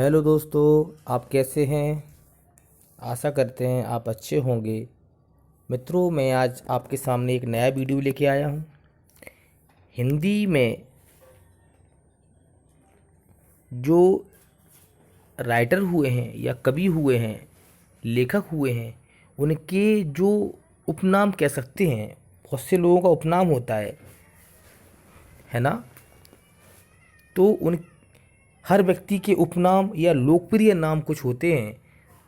Hello दोस्तों, आप कैसे हैं। आशा करते हैं आप अच्छे होंगे। मित्रों, मैं आज आपके सामने एक नया वीडियो लेके आया हूँ। हिंदी में जो राइटर हुए हैं या कवि हुए हैं, लेखक हुए हैं, उनके जो उपनाम कह सकते हैं, बहुत से लोगों का उपनाम होता है ना। तो उन हर व्यक्ति के उपनाम या लोकप्रिय नाम कुछ होते हैं,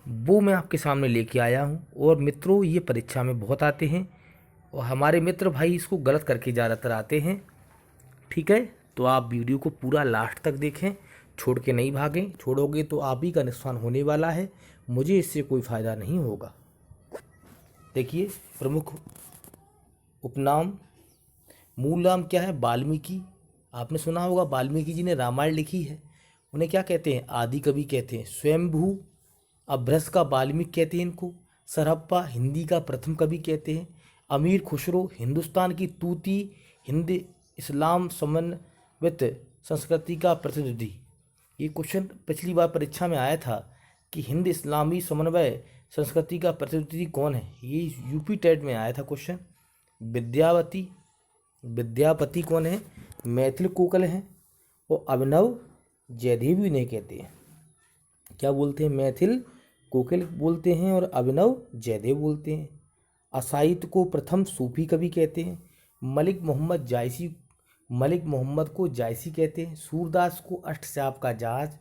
वो मैं आपके सामने लेके आया हूँ। और मित्रों, ये परीक्षा में बहुत आते हैं और हमारे मित्र भाई इसको गलत करके ज़्यादातर आते हैं। ठीक है, तो आप वीडियो को पूरा लास्ट तक देखें, छोड़ के नहीं भागें। छोड़ोगे तो आप ही का नुकसान होने वाला है, मुझे इससे कोई फ़ायदा नहीं होगा। देखिए, प्रमुख उपनाम, मूल नाम क्या है? वाल्मीकि। आपने सुना होगा, वाल्मीकि जी ने रामायण लिखी है। उन्हें क्या कहते हैं? आदि कवि कहते हैं। स्वयंभू, अभ्रस का वाल्मीकि कहते हैं इनको। सरहप्पा, हिंदी का प्रथम कवि कहते हैं। अमीर खुसरो, हिंदुस्तान की तूती, हिंद इस्लाम समन्वित संस्कृति का प्रतिनिधि। ये क्वेश्चन पिछली बार परीक्षा में आया था कि हिंद इस्लामी समन्वय संस्कृति का प्रतिनिधि कौन है। ये यूपी टेट में आया था क्वेश्चन। विद्यावती, विद्यापति कौन है? मैथिल कोकिल हैं। और अभिनव जयदेव इन्हें कहते हैं। क्या बोलते हैं? मैथिल कोकिल बोलते हैं और अभिनव जयदेव बोलते हैं। असाहित्य को प्रथम सूफी कवि कहते हैं। मलिक मोहम्मद को जायसी कहते हैं। सूरदास को अष्टचाप का जहाज,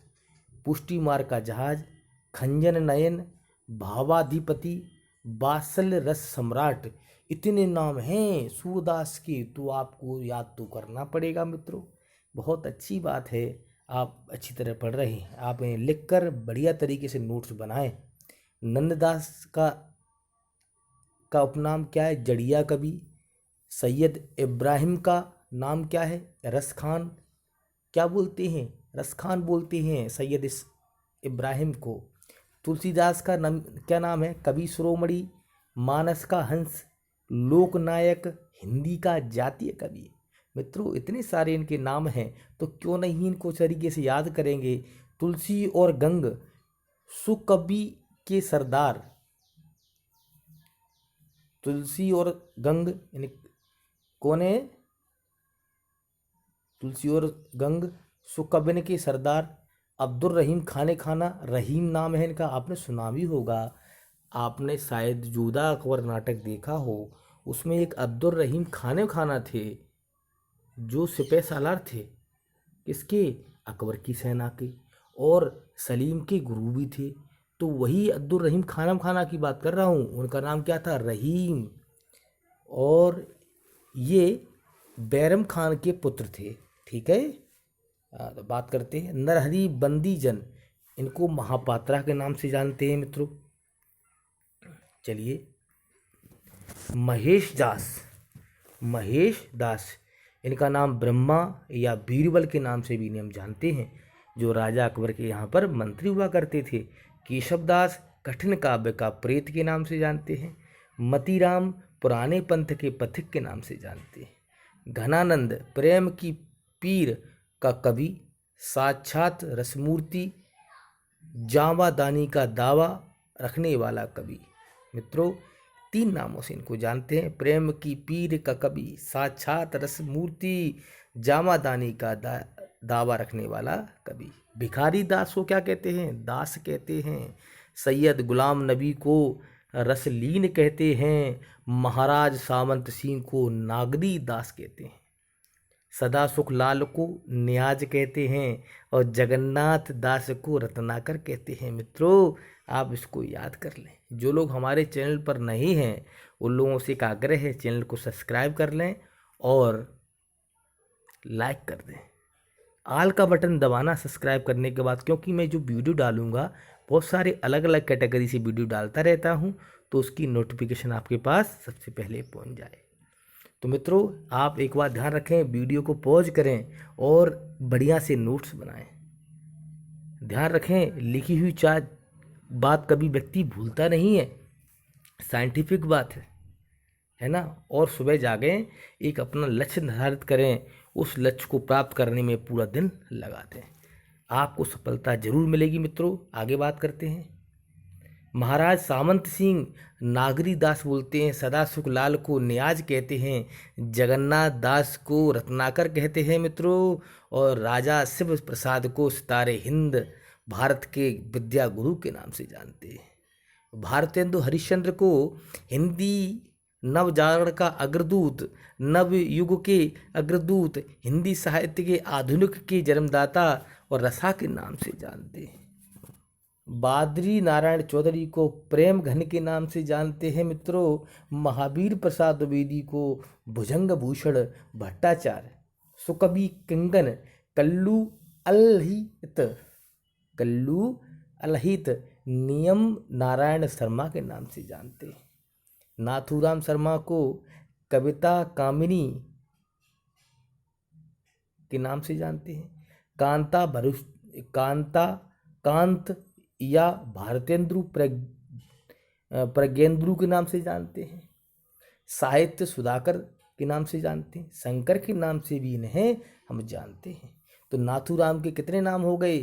पुष्टिमार का जहाज, खंजन नयन, भावाधिपति, वात्सल्य रस सम्राट, इतने नाम हैं सूरदास के, तो आपको याद तो करना पड़ेगा मित्रों। बहुत अच्छी बात है, आप अच्छी तरह पढ़ रहे हैं। आप इन्हें लिख कर बढ़िया तरीके से नोट्स बनाएं। नंददास का उपनाम क्या है? जड़िया कवि। सैयद इब्राहिम का नाम क्या है? रस खान। क्या बोलते हैं? रस खान बोलते हैं सैयद इब्राहिम को। तुलसीदास का नाम क्या नाम है? कवि शिरोमणि, मानस का हंस, लोकनायक, हिंदी का जातीय कवि। मित्रों, इतने सारे इनके नाम हैं, तो क्यों नहीं इनको तरीके से याद करेंगे। तुलसी और गंग, सुकवि के सरदार। तुलसी और गंग यानी कौन है? तुलसी और गंग, सुकव्य के सरदार। अब्दुल रहीम खाने खाना, रहीम नाम है इनका, आपने सुना भी होगा। आपने शायद जुदा अकबर नाटक देखा हो, उसमें एक अब्दुल रहीम खाने खाना थे, जो सिपह सालार थे। किसके? अकबर की सेना के, और सलीम के गुरु भी थे। तो वही अब्दुल रहीम खाना की बात कर रहा हूँ। उनका नाम क्या था? रहीम। और ये बैरम खान के पुत्र थे। ठीक है। तो बात करते हैं नरहरि बंदी जन, इनको महापात्रा के नाम से जानते हैं मित्रों। चलिए, महेश दास, इनका नाम ब्रह्मा या बीरबल के नाम से भी इन्हें हम जानते हैं, जो राजा अकबर के यहाँ पर मंत्री हुआ करते थे। केशव दास, कठिन काव्य का प्रेत के नाम से जानते हैं। मतीराम, पुराने पंथ के पथिक के नाम से जानते हैं। घनानंद, प्रेम की पीर का कवि, साक्षात रसमूर्ति, जावादानी का दावा रखने वाला कवि। मित्रों, 3 नामों से इनको जानते हैं। प्रेम की पीर का कवि, साक्षात रसमूर्ति, जामादानी का दावा रखने वाला कवि। भिखारी दास को क्या कहते हैं? दास कहते हैं। सैयद गुलाम नबी को रसलीन कहते हैं। महाराज सावंत सिंह को नागरी दास कहते हैं। सदा सुख लाल को न्याज कहते हैं और जगन्नाथ दास को रत्नाकर कहते हैं। मित्रों, आप इसको याद कर लें। जो लोग हमारे चैनल पर नहीं हैं, उन लोगों से एक आग्रह है, चैनल को सब्सक्राइब कर लें और लाइक कर दें। आल का बटन दबाना सब्सक्राइब करने के बाद, क्योंकि मैं जो वीडियो डालूंगा बहुत सारे अलग अलग कैटेगरी से वीडियो डालता रहता हूं, तो उसकी नोटिफिकेशन आपके पास सबसे पहले पहुंच जाए। तो मित्रों, आप एक बार ध्यान रखें, वीडियो को पॉज करें और बढ़िया से नोट्स बनाएं। ध्यान रखें, लिखी हुई बात कभी व्यक्ति भूलता नहीं है, साइंटिफिक बात है ना। और सुबह जागें, एक अपना लक्ष्य निर्धारित करें, उस लक्ष्य को प्राप्त करने में पूरा दिन लगा दें। आपको सफलता जरूर मिलेगी मित्रों। आगे बात करते हैं। महाराज सामंत सिंह नागरी दास बोलते हैं, सदा सुख लाल को नियाज कहते हैं, जगन्नाथ दास को रत्नाकर कहते हैं मित्रों, और राजा शिव प्रसाद को सितारे हिंद भारत के विद्या गुरु के नाम से जानते हैं। भारतेंदु हरिश्चंद्र को हिंदी नवजागरण का अग्रदूत, नव युग के अग्रदूत, हिंदी साहित्य के आधुनिक के जन्मदाता और रसा के नाम से जानते हैं। बादरी नारायण चौधरी को प्रेम घन के नाम से जानते हैं मित्रों। महावीर प्रसाद द्विवेदी को भुजंग भूषण भट्टाचार्य, सुकवि किंगन कल्लू अलहित नियम नारायण शर्मा के नाम से जानते हैं। नाथूराम शर्मा को कविता कामिनी के नाम से जानते हैं। कांत या भारतेंद्र प्रज्ञेंद्र के नाम से जानते हैं। साहित्य सुधाकर के नाम से जानते हैं। शंकर के नाम से भी इन्हें हम जानते हैं। तो नाथूराम के कितने नाम हो गए?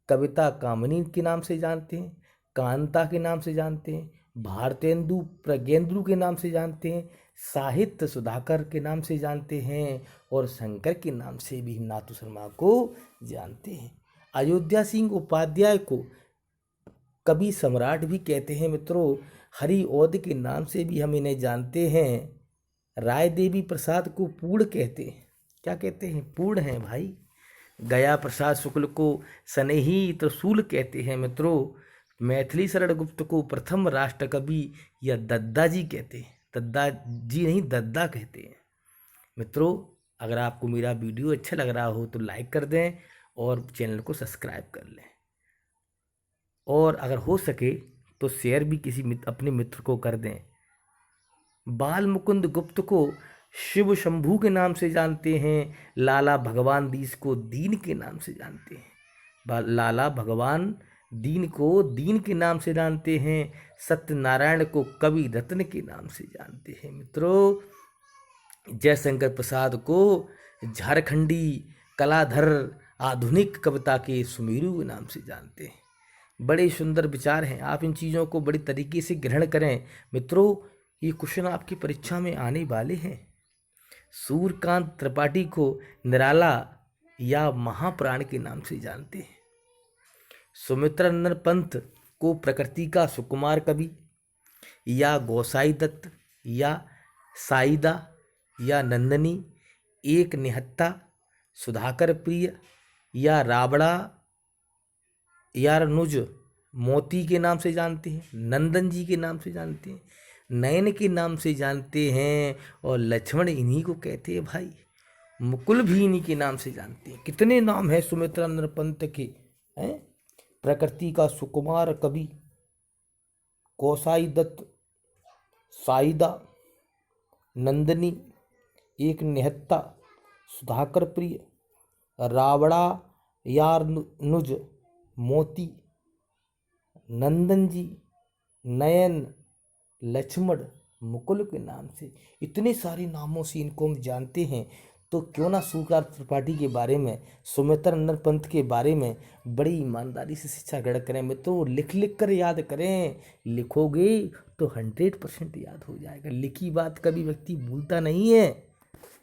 कविता कामिनी के नाम से जानते हैं, कांता के नाम से जानते हैं, भारतेंदु प्रज्ञेंद्र के नाम से जानते हैं, साहित्य सुधाकर के नाम से जानते हैं, और शंकर के नाम से भी नाथू शर्मा को जानते हैं। अयोध्या सिंह उपाध्याय को कवि सम्राट भी कहते हैं मित्रों। हरि औध के नाम से भी हम इन्हें जानते हैं। राय देवी प्रसाद को पूर्ण कहते हैं। क्या कहते हैं? पूर्ण हैं भाई। गया प्रसाद शुक्ल को स्नेही त्रिशूल कहते हैं मित्रों। मैथिली शरण गुप्त को प्रथम राष्ट्र कवि या दद्दा जी कहते हैं। दद्दा जी नहीं, दद्दा कहते हैं मित्रों। अगर आपको मेरा वीडियो अच्छा लग रहा हो तो लाइक कर दें और चैनल को सब्सक्राइब कर लें, और अगर हो सके तो शेयर भी किसी अपने मित्र को कर दें। बाल मुकुंद गुप्त को शिव शंभू के नाम से जानते हैं। लाला भगवान दीस को दीन के नाम से जानते हैं। लाला भगवान दीन को दीन के नाम से जानते हैं। सत्यनारायण को कवि रत्न के नाम से जानते हैं मित्रों। जयशंकर प्रसाद को झारखंडी कलाधर आधुनिक कविता के सुमेरु के नाम से जानते हैं। बड़े सुंदर विचार हैं। आप इन चीज़ों को बड़ी तरीके से ग्रहण करें मित्रों। ये क्वेश्चन आपकी परीक्षा में आने वाले हैं। सूर्यकांत त्रिपाठी को निराला या महाप्राण के नाम से जानते हैं। सुमित्रानंद पंत को प्रकृति का सुकुमार कवि या गोसाई दत्त या साईदा या नंदनी, एक निहत्ता, सुधाकर प्रिय या राबड़ा या नुज मोती के नाम से जानते हैं। नंदन जी के नाम से जानते हैं। नयन के नाम से जानते हैं, और लक्ष्मण इन्हीं को कहते हैं भाई। मुकुल भी इन्हीं के नाम से जानते हैं। कितने नाम हैं सुमित्रानंद पंत के हैं? प्रकृति का सुकुमार कवि, गोसाई दत्त, साईदा, नंदनी, एक निहत्ता, सुधाकर प्रिय, रावड़ा यार नुज मोती, नंदन जी, नयन, लक्ष्मण, मुकुल के नाम से। इतने सारे नामों से इनको हम जानते हैं। तो क्यों ना सूर्यकांत त्रिपाठी के बारे में, सुमित्रानंद पंत के बारे में बड़ी ईमानदारी से शिक्षा ग्रहण करें मित्रों। लिख लिख कर याद करें। लिखोगे तो 100% याद हो जाएगा। लिखी बात कभी व्यक्ति भूलता नहीं है।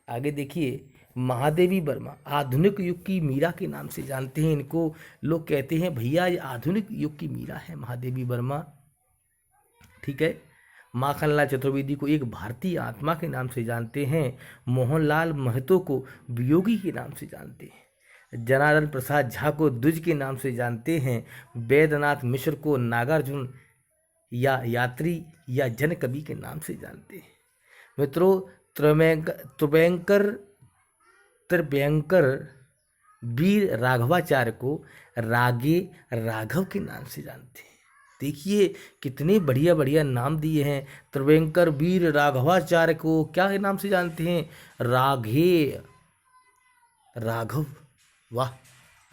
आगे देखिए, महादेवी वर्मा आधुनिक युग की मीरा के नाम से जानते हैं। इनको लोग कहते हैं भैया ये आधुनिक युग की मीरा है महादेवी वर्मा। ठीक है। माखनलाल चतुर्वेदी को एक भारतीय आत्मा के नाम से जानते हैं। मोहनलाल महतो को वियोगी के नाम से जानते हैं। जनार्दन प्रसाद झा को द्विज के नाम से जानते हैं। वैद्यनाथ मिश्र को नागार्जुन या यात्री या जन कवि के नाम से जानते हैं मित्रों। त्रिभयंकर वीर राघवाचार्य को रागे राघव के नाम से जानते हैं। देखिए कितने बढ़िया बढ़िया नाम दिए हैं। त्रिभयंकर वीर राघवाचार्य को क्या के नाम से जानते हैं? राघव। वाह,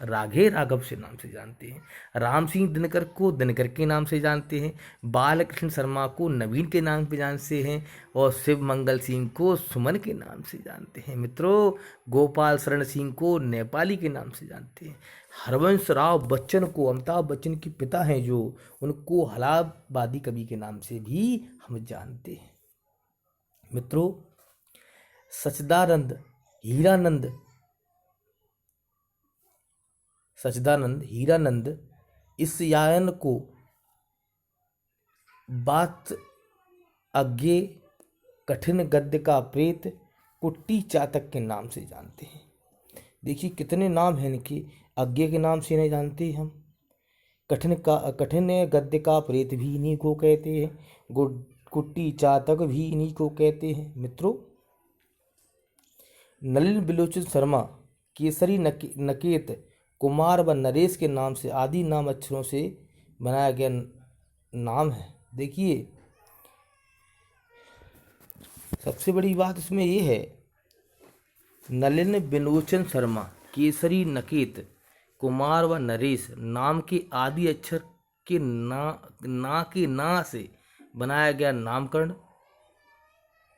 राघे राघव से नाम से जानते हैं। राम सिंह दिनकर को दिनकर के नाम से जानते हैं। बालकृष्ण शर्मा को नवीन के नाम पे जानते हैं। और शिव मंगल सिंह को सुमन के नाम से जानते हैं। मित्रों, गोपाल शरण सिंह को नेपाली के नाम से जानते हैं। हरवंश राव बच्चन को, अमिताभ बच्चन के पिता हैं जो, उनको हलावादी कवि के नाम से भी हम जानते हैं। मित्रों, सच्चिदानंद हीरानंद इस यायन को बात अज्ञे, कठिन गद्य का प्रेत, कुट्टी चातक के नाम से जानते हैं। देखिए कितने नाम हैं इनके। अज्ञे के नाम से नहीं जानते हम, कठिन गद्य का प्रेत भी इन्हीं को कहते हैं, कुट्टी चातक भी इन्हीं को कहते हैं। मित्रों, नलिन बिलोचन शर्मा केसरी नकेत कुमार व नरेश के नाम से आदि नाम अक्षरों से बनाया गया नाम है। देखिए सबसे बड़ी बात इसमें ये है, नलिन बिलोचन शर्मा केसरी नकेत कुमार व नरेश नाम के आदि अक्षर के ना से बनाया गया नामकरण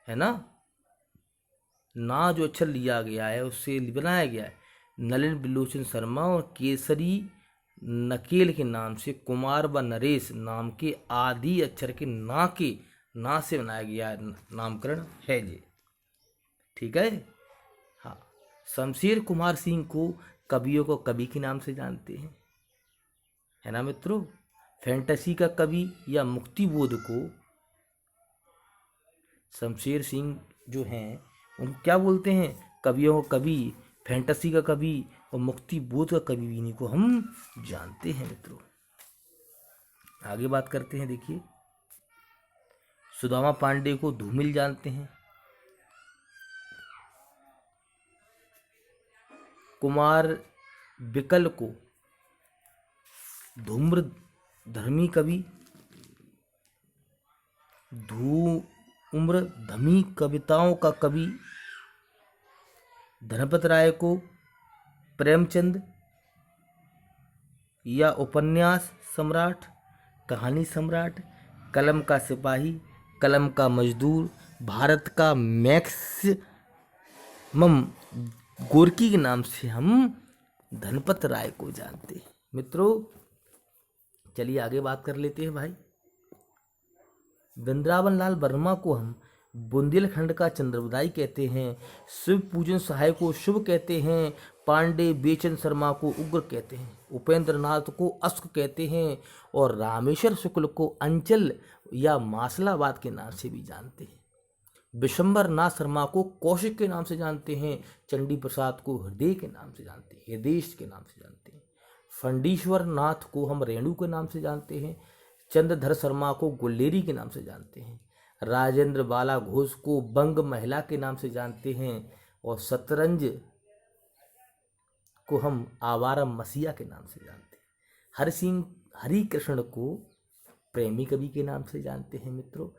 है ना जो अक्षर लिया गया है उससे बनाया गया है। नलिन बिलोचन शर्मा और केसरी नकेल के नाम से कुमार व नरेश नाम के आदि अक्षर के ना से बनाया गया नामकरण है ये। ठीक है। हाँ, शमशेर कुमार सिंह को कवियों को कवि के नाम से जानते हैं, है ना मित्रों। फैंटेसी का कवि या मुक्तिबोध को शमशेर सिंह जो हैं उनको क्या बोलते हैं? कवियों को कवि, फैंटेसी का कवि और मुक्तिबोध का कवि, इन्हीं को हम जानते हैं। मित्रों आगे बात करते हैं। देखिए सुदामा पांडे को धूमिल जानते हैं। कुमार बिकल को धूम्र धर्मी कवि, धूम्र धमी कविताओं का कवि, धनपत राय को प्रेमचंद या उपन्यास सम्राट, कहानी सम्राट, कलम का सिपाही, कलम का मजदूर, भारत का मैक्सिमम गोरकी के नाम से हम धनपत राय को जानते हैं। मित्रों चलिए आगे बात कर लेते हैं भाई। वृंदावन लाल वर्मा को हम बुंदेलखंड का चंद्रबदाई कहते हैं। शिव पूजन सहाय को शुभ कहते हैं। पांडे बेचन शर्मा को उग्र कहते हैं। उपेंद्र नाथ को अस्क कहते हैं। और रामेश्वर शुक्ल को अंचल या मासलाबाद के नाम से भी जानते हैं। विशंबर नाथ शर्मा को कौशिक के नाम से जानते हैं। चंडी प्रसाद को हृदय के नाम से जानते हैं, हृदेश के नाम से जानते हैं। फंडीश्वर नाथ को हम रेणु के नाम से जानते हैं। चंद्रधर शर्मा को गुल्लेरी के नाम से जानते हैं। राजेंद्र बाला घोष को बंग महिला के नाम से जानते हैं। और शतरंज को हम आवारा मसीहा के नाम से जानते हैं। हरिकृष्ण को प्रेमी कवि के नाम से जानते हैं। मित्रों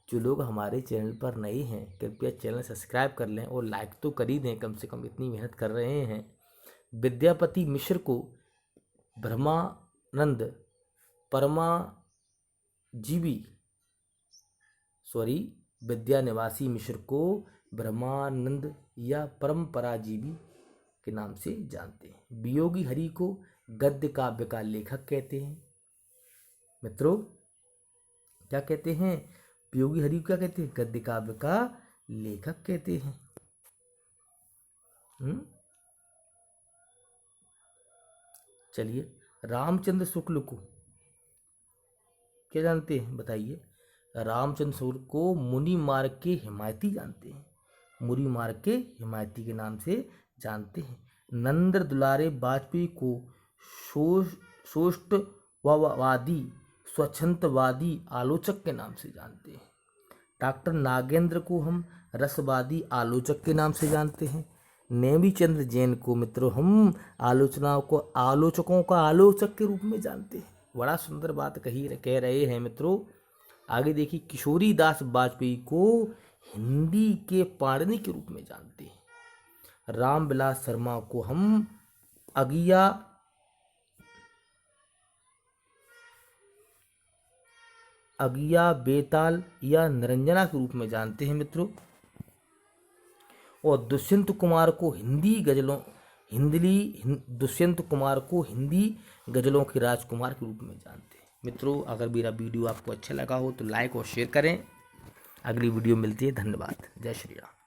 जो लोग हमारे चैनल पर नए हैं कृपया चैनल सब्सक्राइब कर लें और लाइक तो कर ही दें, कम से कम इतनी मेहनत कर रहे हैं। विद्यापति मिश्र को विद्यानिवासी मिश्र को ब्रह्मानंद या परंपराजीवी के नाम से जानते हैं। वियोगी हरि को गद्य काव्य का लेखक कहते हैं। मित्रों क्या कहते हैं? वियोगी हरि को क्या कहते हैं? गद्य काव्य का लेखक कहते हैं। चलिए रामचंद्र शुक्ल को क्या जानते हैं बताइए? रामचंद्र शुक्ल को मुनि मार्ग के हिमायती जानते हैं। मुनि मार्ग के हिमायती के नाम से जानते हैं। नंदर दुलारे वाजपेयी को सोष्टवादी स्वच्छंदवादी आलोचक के नाम से जानते हैं। डॉक्टर नागेंद्र को हम रसवादी आलोचक के नाम से जानते हैं। नेमी चंद्र जैन को मित्रों हम आलोचकों का आलोचक के रूप में जानते हैं। बड़ा सुंदर बात कह रहे हैं मित्रों। आगे देखिए किशोरी दास वाजपेयी को हिंदी के पाणिनि के रूप में जानते हैं। रामविलास शर्मा को हम अगिया अगिया, बेताल या निरंजना के रूप में जानते हैं मित्रों। और दुष्यंत कुमार को हिंदी गजलों के राजकुमार के रूप में जानते हैं। मित्रों, अगर मेरा वीडियो आपको अच्छा लगा हो तो लाइक और शेयर करें। अगली वीडियो मिलती है। धन्यवाद। जय श्री राम।